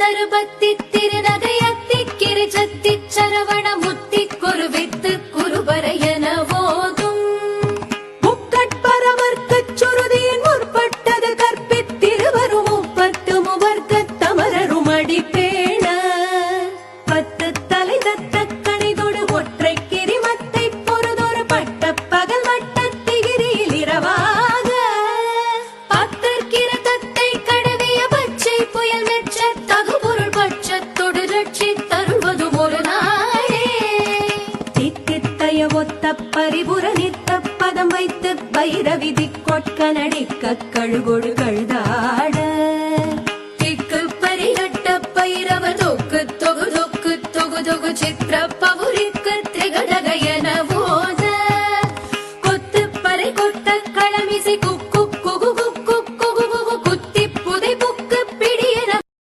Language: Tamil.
தருபத்தி திருநகையத்தி கிரிஜத்தி சரவண முத்தி குருவித்து குருபரையன போதும் முக்கட்பரவர்க்கச் சுருதியின் முற்பட்டது கற்பித்திருவரும் முப்பத்து முவர்க்கத் தமரரும் அடிப்பேண பத்து தலை தத்த கணிதொடு ஒற்றை கிரிமத்தை பொறுதொரு பட்ட பகல் வட்டத்திகிரியில் இரவாக பத்தற்கிற தத்தை கடவிய பச்சை புயல் மெச்ச தகுபொருள் பட்சத்தொடு ரட்சி தருள்வதும் ஒரு நாளே தித்தித்தய ஒத்த பரிபுர நித்த பதம் வைத்து பைரவிதி கொட்க நடிக்க கழுகொடு கழுதார்